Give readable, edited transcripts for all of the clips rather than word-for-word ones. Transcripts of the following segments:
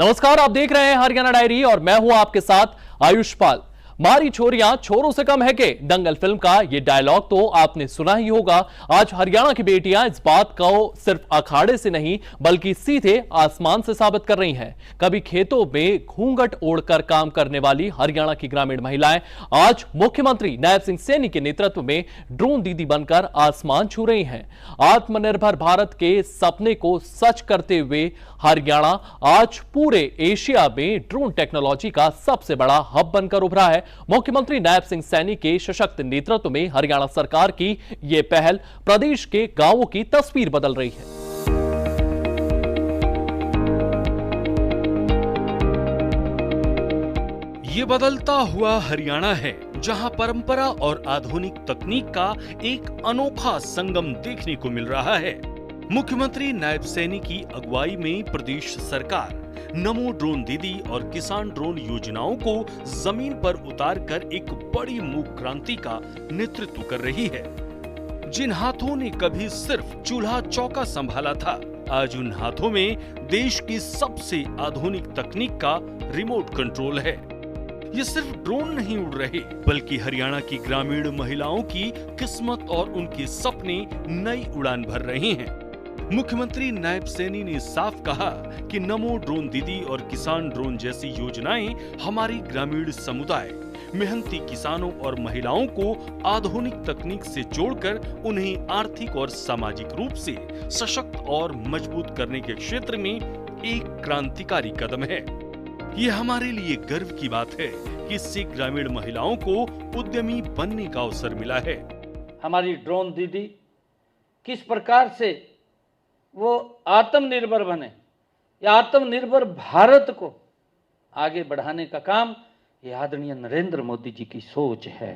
नमस्कार, आप देख रहे हैं हरियाणा डायरी और मैं हूं आपके साथ आयुष पाल। मारी छोरियां छोरों से कम है के दंगल फिल्म का ये डायलॉग तो आपने सुना ही होगा। आज हरियाणा की बेटियां इस बात को सिर्फ अखाड़े से नहीं बल्कि सीधे आसमान से साबित कर रही हैं। कभी खेतों में घूंघट ओढ़कर काम करने वाली हरियाणा की ग्रामीण महिलाएं आज मुख्यमंत्री नायब सिंह सैनी के नेतृत्व में ड्रोन दीदी बनकर आसमान छू रही हैं। आत्मनिर्भर भारत के सपने को सच करते हुए हरियाणा आज पूरे एशिया में ड्रोन टेक्नोलॉजी का सबसे बड़ा हब बनकर उभरा है। मुख्यमंत्री नायब सिंह सैनी के सशक्त नेतृत्व में हरियाणा सरकार की यह पहल प्रदेश के गांवों की तस्वीर बदल रही है। ये बदलता हुआ हरियाणा है, जहां परंपरा और आधुनिक तकनीक का एक अनोखा संगम देखने को मिल रहा है। मुख्यमंत्री नायब सैनी की अगुवाई में प्रदेश सरकार नमो ड्रोन दीदी और किसान ड्रोन योजनाओं को जमीन पर उतारकर एक बड़ी मूक क्रांति का नेतृत्व कर रही है। जिन हाथों ने कभी सिर्फ चूल्हा चौका संभाला था, आज उन हाथों में देश की सबसे आधुनिक तकनीक का रिमोट कंट्रोल है। ये सिर्फ ड्रोन नहीं उड़ रहे, बल्कि हरियाणा की ग्रामीण महिलाओं की किस्मत और उनके सपने नई उड़ान भर रहे हैं। मुख्यमंत्री नायब सैनी ने साफ कहा कि नमो ड्रोन दीदी और किसान ड्रोन जैसी योजनाएं हमारी ग्रामीण समुदाय, मेहनती किसानों और महिलाओं को आधुनिक तकनीक से जोड़कर उन्हें आर्थिक और सामाजिक रूप से सशक्त और मजबूत करने के क्षेत्र में एक क्रांतिकारी कदम है। ये हमारे लिए गर्व की बात है कि इससे ग्रामीण महिलाओं को उद्यमी बनने का अवसर मिला है। हमारी ड्रोन दीदी किस प्रकार से वो आत्मनिर्भर बने या आत्मनिर्भर भारत को आगे बढ़ाने का काम ये आदरणीय नरेंद्र मोदी जी की सोच है।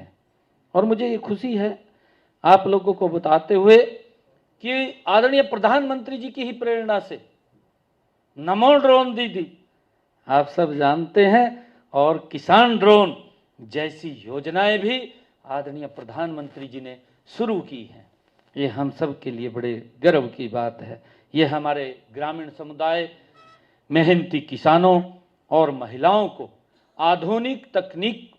और मुझे ये खुशी है आप लोगों को बताते हुए कि आदरणीय प्रधानमंत्री जी की ही प्रेरणा से नमो ड्रोन दीदी आप सब जानते हैं और किसान ड्रोन जैसी योजनाएं भी आदरणीय प्रधानमंत्री जी ने शुरू की हैं। ये हम सब के लिए बड़े गर्व की बात है। ये हमारे ग्रामीण समुदाय, मेहनती किसानों और महिलाओं को आधुनिक तकनीक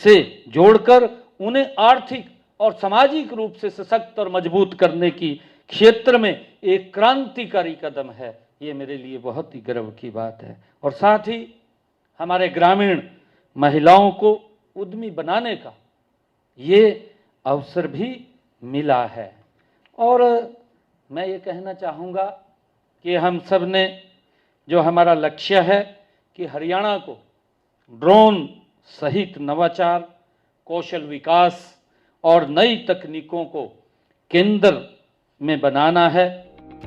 से जोड़कर उन्हें आर्थिक और सामाजिक रूप से सशक्त और मजबूत करने की क्षेत्र में एक क्रांतिकारी कदम है। ये मेरे लिए बहुत ही गर्व की बात है। और साथ ही हमारे ग्रामीण महिलाओं को उद्यमी बनाने का ये अवसर भी मिला है। और मैं ये कहना चाहूँगा कि हम सब ने जो हमारा लक्ष्य है कि हरियाणा को ड्रोन सहित नवाचार, कौशल विकास और नई तकनीकों को केंद्र में बनाना है।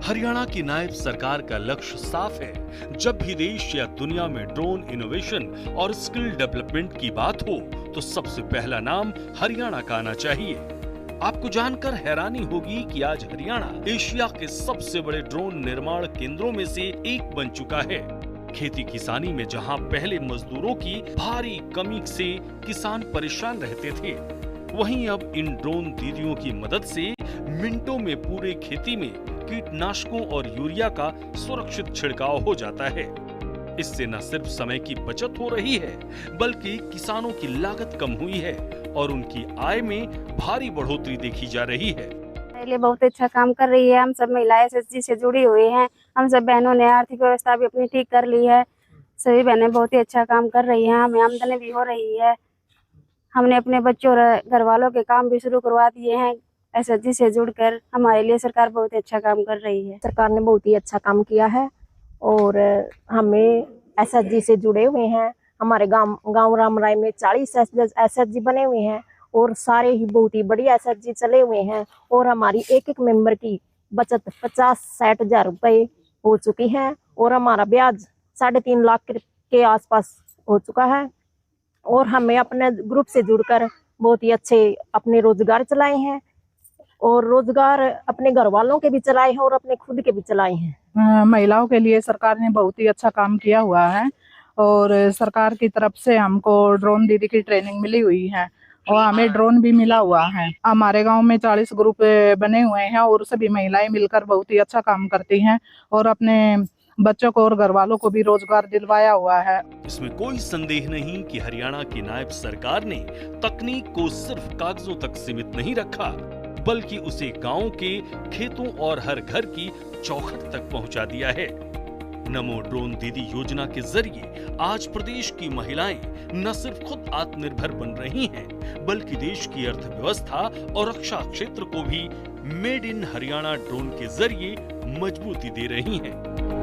हरियाणा की नायब सरकार का लक्ष्य साफ है। जब भी देश या दुनिया में ड्रोन इनोवेशन और स्किल डेवलपमेंट की बात हो तो सबसे पहला नाम हरियाणा का आना चाहिए। आपको जानकर हैरानी होगी कि आज हरियाणा एशिया के सबसे बड़े ड्रोन निर्माण केंद्रों में से एक बन चुका है। खेती किसानी में जहां पहले मजदूरों की भारी कमी से किसान परेशान रहते थे, वहीं अब इन ड्रोन दीदियों की मदद से मिनटों में पूरे खेती में कीटनाशकों और यूरिया का सुरक्षित छिड़काव हो जाता है। इससे न सिर्फ समय की बचत हो रही है, बल्कि किसानों की लागत कम हुई है और उनकी आय में भारी बढ़ोतरी देखी जा रही है। पहले बहुत अच्छा काम कर रही है। हम सब महिलाएं एसएचजी से जुड़ी हुई हैं। हम सब बहनों ने आर्थिक व्यवस्था भी अपनी ठीक कर ली है। सभी बहनें बहुत ही अच्छा काम कर रही हैं। हमें आमदनी भी हो रही है। हमने अपने बच्चों और घर वालों के काम भी शुरू करवा दिए हैं एसएचजी से जुड़कर। हमारे लिए सरकार बहुत अच्छा काम कर रही है। सरकार ने बहुत ही अच्छा काम किया है और हमें एसएचजी से जुड़े हुए हैं। हमारे गांव रामराय में 40 एसएचजी बने हुए हैं और सारे ही बहुत ही बड़ी एसएचजी चले हुए हैं और हमारी एक एक मेंबर की बचत 50-60 हजार रुपये हो चुकी है और हमारा ब्याज 3.5 लाख के आसपास हो चुका है। और हमें अपने ग्रुप से जुड़कर बहुत ही अच्छे अपने रोजगार चलाए हैं और रोजगार अपने घर वालों के भी चलाए हैं और अपने खुद के भी चलाए हैं। महिलाओं के लिए सरकार ने बहुत ही अच्छा काम किया हुआ है और सरकार की तरफ से हमको ड्रोन दीदी की ट्रेनिंग मिली हुई है और हमें ड्रोन भी मिला हुआ है। हमारे गांव में 40 ग्रुप बने हुए हैं और सभी महिलाएं मिलकर बहुत ही अच्छा काम करती हैं और अपने बच्चों को और घर वालों को भी रोजगार दिलवाया हुआ है। इसमें कोई संदेह नहीं कि हरियाणा की नायब सरकार ने तकनीक को सिर्फ कागजों तक सीमित नहीं रखा, बल्कि उसे गांव के खेतों और हर घर की चौखट तक पहुंचा दिया है। नमो ड्रोन दीदी योजना के जरिए आज प्रदेश की महिलाएं न सिर्फ खुद आत्मनिर्भर बन रही हैं, बल्कि देश की अर्थव्यवस्था और रक्षा क्षेत्र को भी मेड इन हरियाणा ड्रोन के जरिए मजबूती दे रही हैं।